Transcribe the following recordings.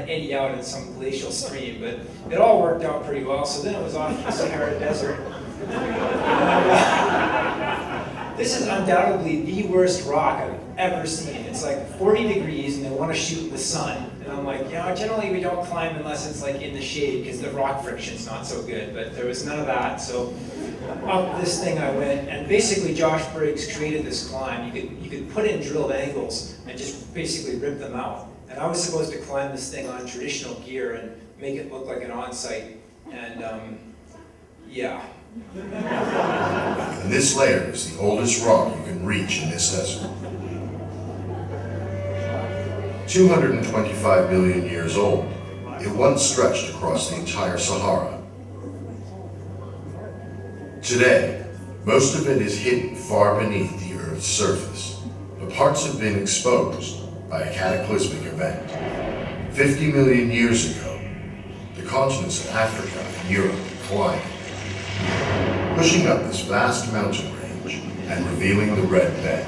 eddy out in some glacial stream, but it all worked out pretty well. So then it was off to the Sahara Desert. This is undoubtedly the worst rock I've ever seen. It's like 40 degrees and they want to shoot in the sun. And I'm like, generally we don't climb unless it's like in the shade because the rock friction's not so good, but there was none of that. So up this thing I went, and basically Josh Briggs created this climb. You could put in drilled angles and just basically rip them out. And I was supposed to climb this thing on traditional gear and make it look like an on-site. And yeah. And this layer is the oldest rock you can reach in this desert. 225 million years old, it once stretched across the entire Sahara. Today, most of it is hidden far beneath the Earth's surface, but parts have been exposed by a cataclysmic event. 50 million years ago, the continents of Africa and Europe collided, pushing up this vast mountain range and revealing the red bed.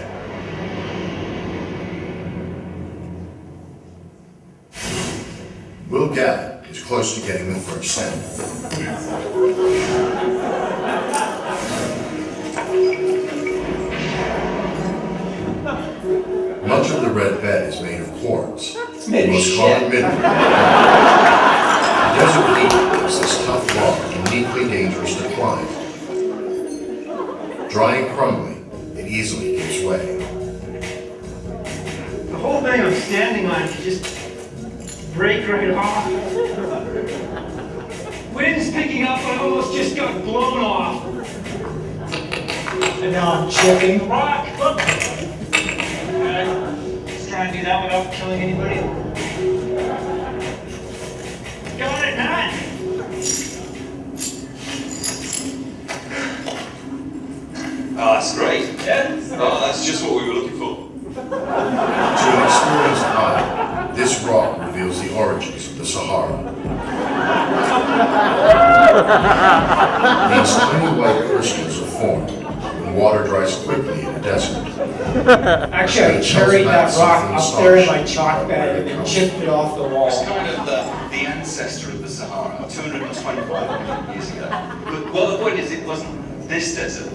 Will Gadds is close to getting the first sample. Much of the red bed is made of quartz. It's made of most shit. common mineral. The desert heat makes this tough rock uniquely dangerous to climb. Dry and crumbly, it easily gives way. The whole thing I'm standing on could just break right off. Wind's picking up, I almost just got blown off. And now I'm chipping rock. Look. Let's try and do that without killing anybody. Got it, man! Oh, that's great. Yeah? Oh, that's just what we were looking for. To an experienced eye, this rock reveals the origins of the Sahara. These tiny white crystals are formed when water dries quickly in a desert. Actually, I carried that rock up there in my chalk bag and then chipped it off the wall. It's kind of the ancestor of the Sahara, 225 million years ago. But, well, the point is, it wasn't this desert.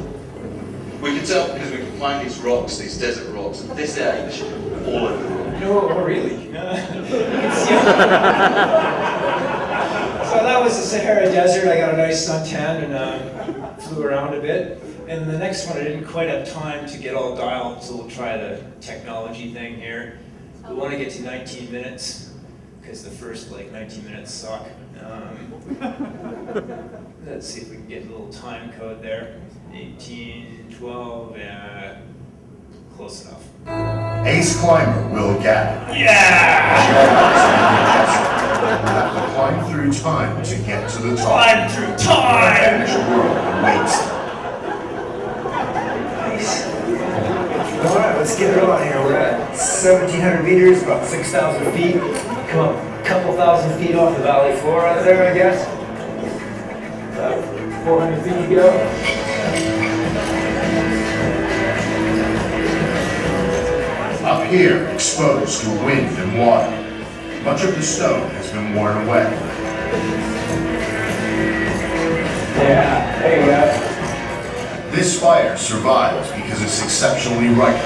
We can tell because we can find these rocks, these desert rocks, at this age, all over the world. No, oh, really? You can see it. So that was the Sahara Desert. I got a nice suntan and flew around a bit. And the next one, I didn't quite have time to get all dialed, so we'll try the technology thing here. We want to get to 19 minutes, because the first 19 minutes suck. Let's see if we can get a little time code there. 18, 12, yeah, close enough. Ace climber Will Gadds. Yeah! Have to climb through time to get to the top. Climb through time! The world awaits. Nice. All right, let's get it on here. We're at 1,700 meters, about 6,000 feet. Come up a couple thousand feet off the valley floor out there, I guess. About 400 feet to go. Up here, exposed to wind and water, much of the stone has been worn away. Yeah, there you go. This fire survives because it's exceptionally ripe.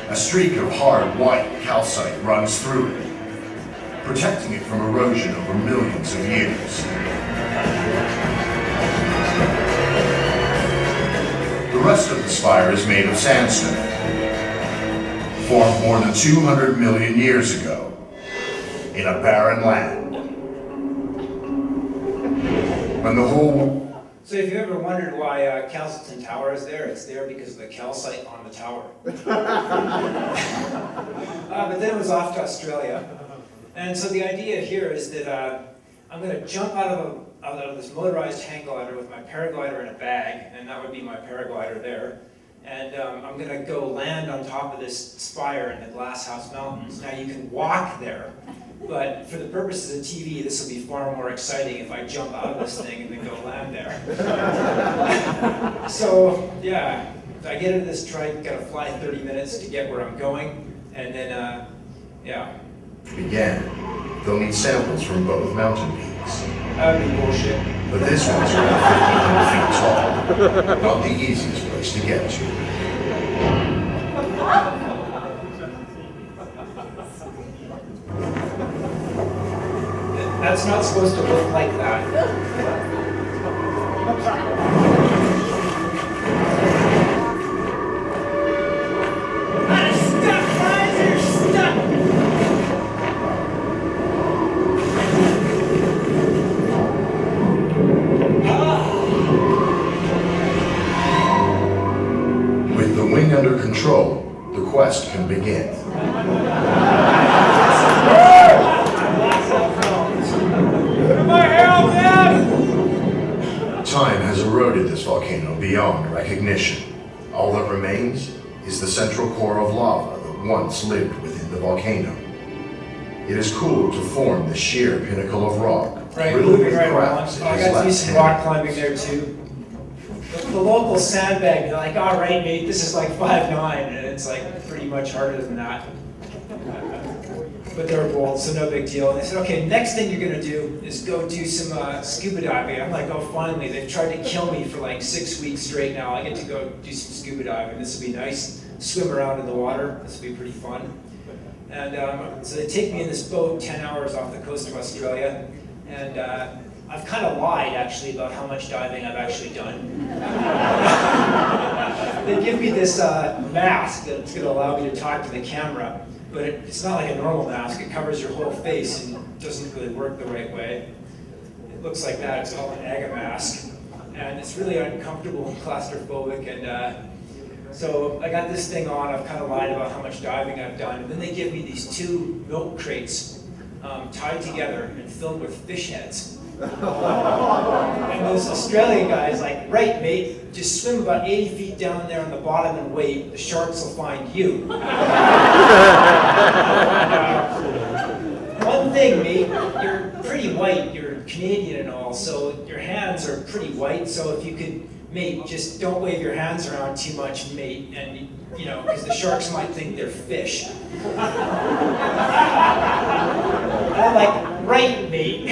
A streak of hard white calcite runs through it, protecting it from erosion over millions of years. The rest of the spire is made of sandstone, formed more than 200 million years ago in a barren land. When the whole... So if you ever wondered why Calceton Tower is there, it's there because of the calcite on the tower. But then it was off to Australia. And so the idea here is that I'm going to jump out of this motorized hang glider with my paraglider in a bag, and that would be my paraglider there. And I'm going to go land on top of this spire in the Glass House Mountains. Now you can walk there, but for the purposes of TV, this will be far more exciting if I jump out of this thing and then go land there. So, yeah, I get into this trike, gotta fly 30 minutes to get where I'm going, and then, yeah. Again, they'll need samples from both mountain peaks. That'd be bullshit. But this one's around 1,500 feet tall, not the easiest place to get to. That's not supposed to look like that. With the wing under control, the quest can begin. Time has eroded this volcano beyond recognition. All that remains is the central core of lava that once lived within the volcano. It has cooled to form the sheer pinnacle of rock, Right, riddled moving with right along. cracks. I got to do some rock climbing there too. The local sandbag, they're like, all right, mate, this is like 5'9", and it's like pretty much harder than that. But they were bold, so no big deal. And they said, okay, next thing you're gonna do is go do some scuba diving. I'm like, oh, finally, they've tried to kill me for like 6 weeks straight now. I get to go do some scuba diving. This will be nice. Swim around in the water. This will be pretty fun. And so they take me in this boat 10 hours off the coast of Australia. And I've kind of lied, actually, about how much diving I've actually done. They give me this mask that's going to allow me to talk to the camera, but it's not like a normal mask. It covers your whole face and doesn't really work the right way. It looks like that. It's called an AGA mask. And it's really uncomfortable and claustrophobic. And so I got this thing on. I've kind of lied about how much diving I've done. And then they give me these 2 milk crates tied together and filled with fish heads. And this Australian guy is like, right, mate, just swim about 80 feet down there on the bottom and wait. The sharks will find you. One thing, mate, you're pretty white. You're Canadian and all, so your hands are pretty white. So if you could, mate, just don't wave your hands around too much, mate, and you know, because the sharks might think they're fish. And I'm like, right, mate.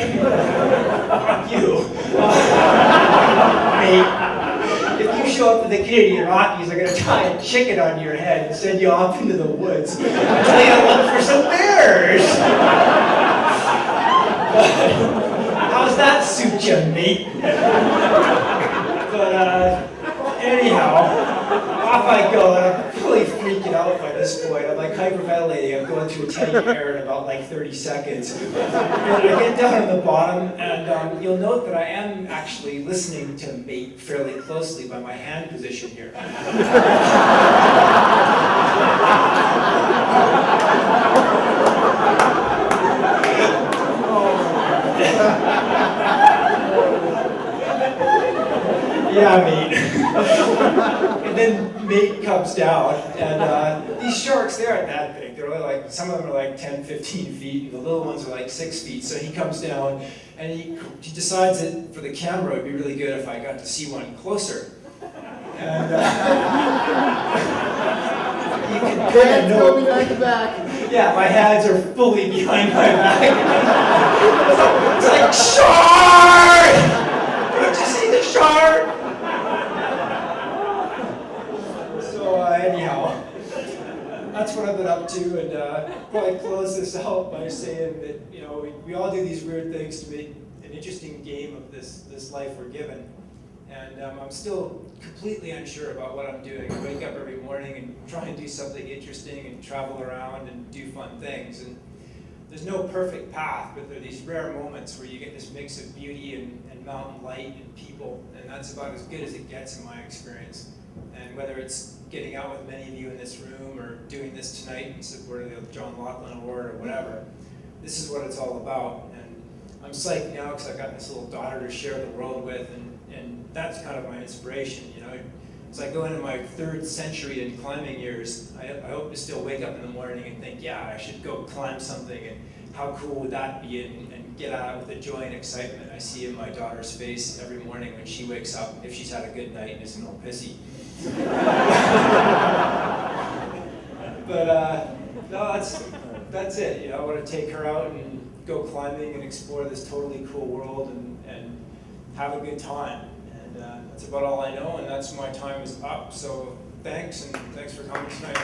Fuck you. Mate, if you show up to the Canadian Rockies, they're going to tie a chicken on your head and send you off into the woods and tell you to look for some bears. How's that suit you, mate? But anyhow, off I go, and I'm really freaking out by this point. I'm like hyperventilating. I'm going through a teddy bear in about like 30 seconds. And I get down on the bottom, and you'll note that I am actually listening to mate fairly closely by my hand position here. Yeah, mate. And then mate comes down, and these sharks, they aren't that big. They're only like, some of them are like 10, 15 feet, and the little ones are like 6 feet. So he comes down, and he decides that for the camera, it'd be really good if I got to see one closer. And you can kind of know. Behind the back. Yeah, my hands are fully behind my back. It's like, shark! Don't you see the shark? So anyhow, that's what I've been up to, and probably close this out by saying that, you know, we all do these weird things to make an interesting game of this life we're given. And I'm still completely unsure about what I'm doing. I wake up every morning and try and do something interesting and travel around and do fun things. And there's no perfect path, but there are these rare moments where you get this mix of beauty and mountain light and people, and that's about as good as it gets in my experience. And whether it's getting out with many of you in this room or doing this tonight in support of the John Laughlin Award or whatever, this is what it's all about. And I'm psyched now because I've got this little daughter to share the world with, and that's kind of my inspiration, you know. As I go into my 3rd century in climbing years, I hope to still wake up in the morning and think, yeah, I should go climb something, and how cool would that be, and get out with the joy and excitement I see in my daughter's face every morning when she wakes up, if she's had a good night and isn't all pissy. No, that's it. You know, I want to take her out and go climbing and explore this totally cool world and have a good time. And that's about all I know, and that's my time is up. So thanks, and thanks for coming tonight.